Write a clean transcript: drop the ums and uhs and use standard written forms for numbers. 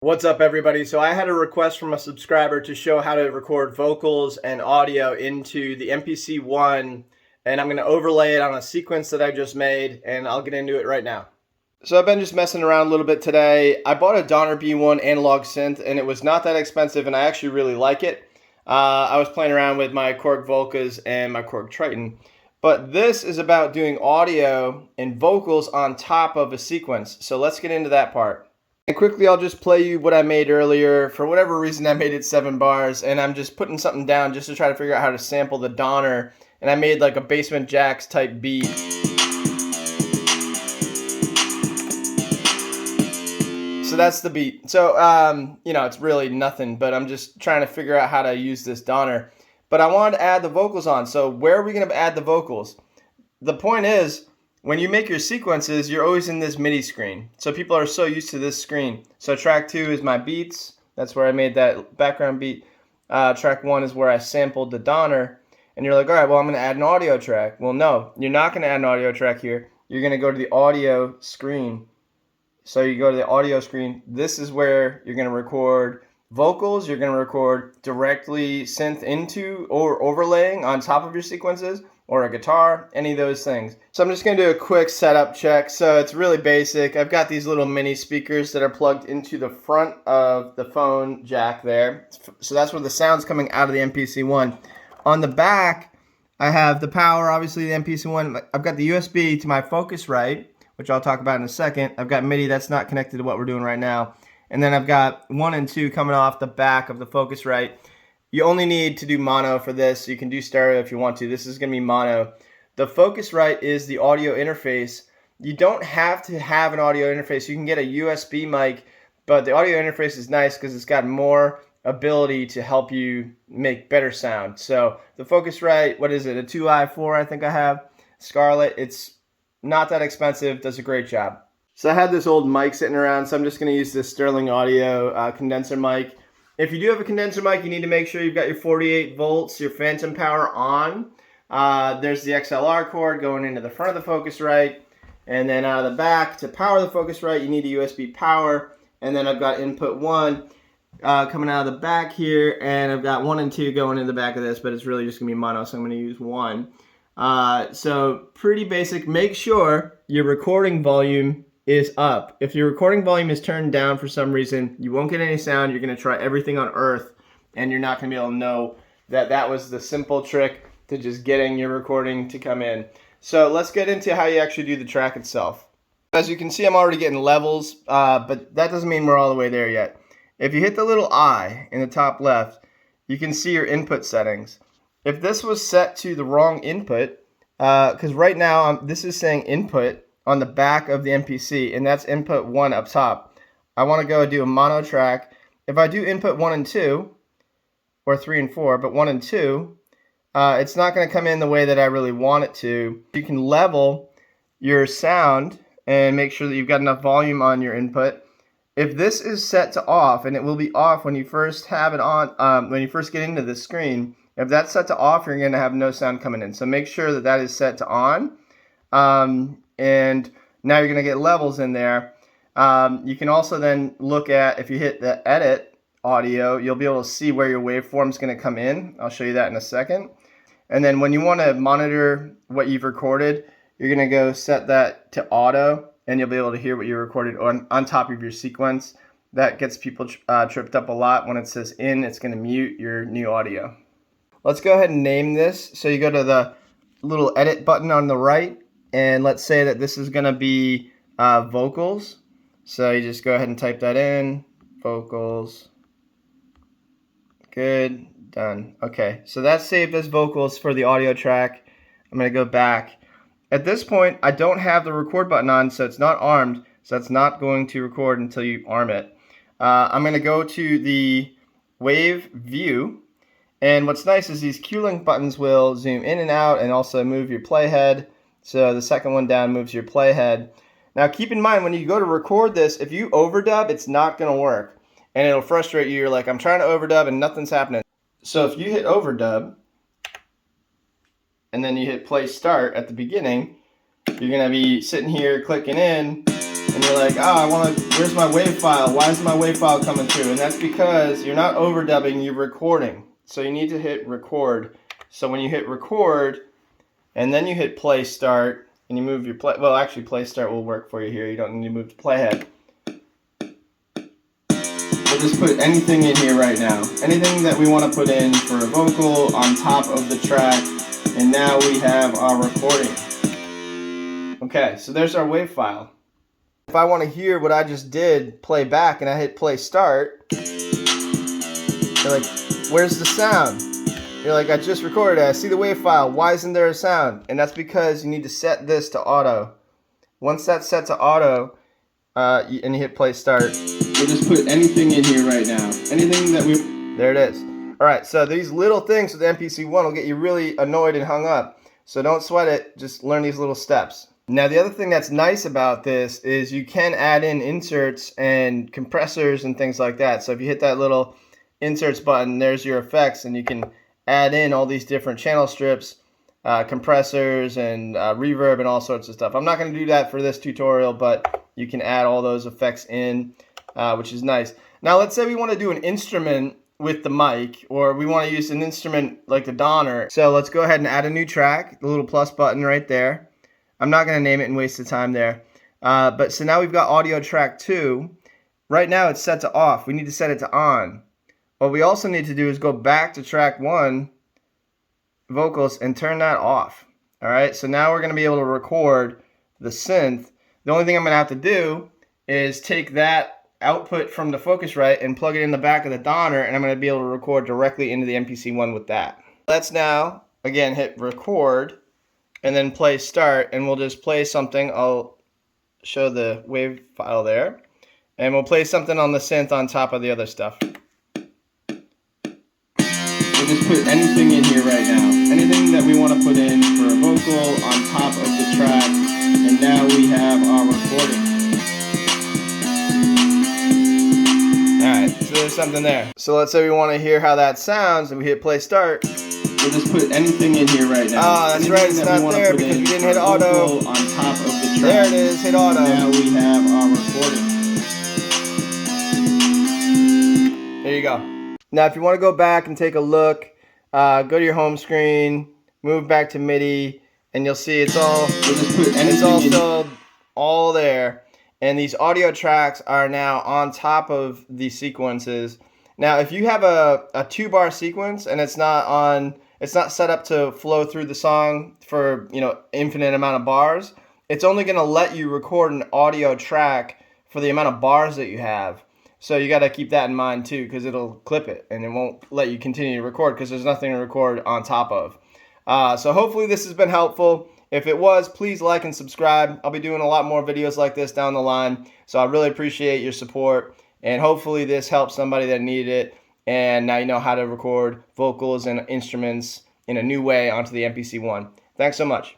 What's up, everybody? So I had a request from a subscriber to show how to record vocals and audio into the MPC One, and I'm going to overlay it on a sequence that I just made, and I'll get into it right now. So I've been just messing around a little bit today. I bought a Donner B1 analog synth, and it was not that expensive, and I actually really like it. I was playing around with my Korg Volcas and my Korg Triton, but this is about doing audio and vocals on top of a sequence. So let's get into that part. And quickly, I'll just play you what I made earlier. For whatever reason, I made it 7 bars, and I'm just putting something down just to try to figure out how to sample the Donner. And I made like a Basement Jaxx type beat. So that's the beat. So, it's really nothing, but I'm just trying to figure out how to use this Donner. But I wanted to add the vocals on. So where are we going to add the vocals? The point is, when you make your sequences, you're always in this MIDI screen. So people are so used to this screen. So track 2 is my beats. That's where I made that background beat. Track 1 is where I sampled the Donner. And you're like, all right, well, I'm going to add an audio track. Well, no, you're not going to add an audio track here. You're going to go to the audio screen. So you go to the audio screen. This is where you're going to record vocals. You're going to record directly synth into or overlaying on top of your sequences, or a guitar, any of those things. So I'm just gonna do a quick setup check. So it's really basic. I've got these little mini speakers that are plugged into the front of the phone jack there. So that's where the sound's coming out of the MPC One. On the back, I have the power, obviously the MPC One. I've got the USB to my Focusrite, which I'll talk about in a second. I've got MIDI that's not connected to what we're doing right now. And then I've got 1 and 2 coming off the back of the Focusrite. You only need to do mono for this. You can do stereo if you want to. This is going to be mono. The Focusrite is the audio interface. You don't have to have an audio interface. You can get a USB mic, but the audio interface is nice because it's got more ability to help you make better sound. So the Focusrite, what is it, a 2i4 I think I have, Scarlett. It's not that expensive, does a great job. So I had this old mic sitting around, so I'm just going to use this Sterling Audio condenser mic. If you do have a condenser mic, you need to make sure you've got your 48 volts, your phantom power on. There's the XLR cord going into the front of the Focusrite. And then out of the back, to power the Focusrite, you need a USB power. And then I've got input 1 coming out of the back here. And I've got 1 and 2 going in the back of this, but it's really just going to be mono, so I'm going to use 1. So pretty basic. Make sure your recording volume is up. If your recording volume is turned down for some reason, you won't get any sound. You're going to try everything on earth, and you're not going to be able to know that that was the simple trick to just getting your recording to come in. So let's get into how you actually do the track itself. As you can see, I'm already getting levels, but that doesn't mean we're all the way there yet. If you hit the little I in the top left, you can see your input settings. If this was set to the wrong input, because right now this is saying input on the back of the MPC, and that's input 1 up top. I want to go do a mono track. If I do input 1 and 2, or 3 and 4, but 1 and 2, it's not going to come in the way that I really want it to. You can level your sound and make sure that you've got enough volume on your input. If this is set to off, and it will be off when you first have it on, when you first get into the screen, if that's set to off, you're going to have no sound coming in. So make sure that that is set to on. And now you're going to get levels in there. You can also then look at, if you hit the edit audio, you'll be able to see where your waveform is going to come in. I'll show you that in a second. And then when you want to monitor what you've recorded, you're going to go set that to auto, and you'll be able to hear what you recorded on top of your sequence. That gets people tripped up a lot. When it says in, it's going to mute your new audio. Let's go ahead and name this. So you go to the little edit button on the right, and let's say that this is going to be vocals. So you just go ahead and type that in, vocals. Good, done. Okay, so that's saved as vocals for the audio track. I'm going to go back. At this point, I don't have the record button on, so it's not armed. So it's not going to record until you arm it. I'm going to go to the wave view. And what's nice is these Q-Link buttons will zoom in and out and also move your playhead. So the second one down moves your playhead. Now keep in mind, when you go to record this, if you overdub, it's not going to work. And it'll frustrate you. You're like, I'm trying to overdub and nothing's happening. So if you hit overdub, and then you hit play start at the beginning, you're going to be sitting here clicking in, and you're like, oh, where's my WAV file? Why isn't my WAV file coming through? And that's because you're not overdubbing, you're recording. So you need to hit record. So when you hit record, and then you hit play start, and you move your play, well actually play start will work for you here, you don't need to move to playhead. We'll just put anything in here right now. Anything that we want to put in for a vocal on top of the track, and now we have our recording. Okay, so there's our WAV file. If I want to hear what I just did play back and I hit play start, you're like, where's the sound? You're like, I just recorded it, I see the WAV file, why isn't there a sound? And that's because you need to set this to auto. Once that's set to auto, and you hit play start, we'll just put anything in here right now. Anything that we... There it is. Alright, so these little things with MPC-1 will get you really annoyed and hung up. So don't sweat it, just learn these little steps. Now the other thing that's nice about this is you can add in inserts and compressors and things like that. So if you hit that little inserts button, there's your effects, and you can add in all these different channel strips, compressors and reverb and all sorts of stuff. I'm not going to do that for this tutorial, but you can add all those effects in, which is nice. Now let's say we want to do an instrument with the mic, or we want to use an instrument like the Donner. So let's go ahead and add a new track, the little plus button right there. I'm not going to name it and waste the time there. But so now we've got audio track 2. Right now it's set to off. We need to set it to on. What we also need to do is go back to track 1, vocals, and turn that off. Alright, so now we're going to be able to record the synth. The only thing I'm going to have to do is take that output from the Focusrite and plug it in the back of the Donner, and I'm going to be able to record directly into the MPC-1 with that. Let's now, again, hit record, and then play start, and we'll just play something. I'll show the WAV file there, and we'll play something on the synth on top of the other stuff. We'll just put anything in here right now. Anything that we want to put in for a vocal on top of the track, and now we have our recording. Alright, so there's something there. So let's say we want to hear how that sounds, and we hit play start. We'll just put anything in here right now. Oh, that's right, it's not there because we didn't hit auto. On top of the track. There it is, hit auto. Now we have our recording. There you go. Now if you want to go back and take a look, go to your home screen, move back to MIDI, and you'll see it's all, still all there. And these audio tracks are now on top of these sequences. Now if you have a 2-bar sequence and it's not set up to flow through the song for, infinite amount of bars, it's only going to let you record an audio track for the amount of bars that you have. So you got to keep that in mind too, because it'll clip it and it won't let you continue to record because there's nothing to record on top of. So hopefully this has been helpful. If it was, please like and subscribe. I'll be doing a lot more videos like this down the line. So I really appreciate your support, and hopefully this helps somebody that needed it. And now you know how to record vocals and instruments in a new way onto the MPC-1. Thanks so much.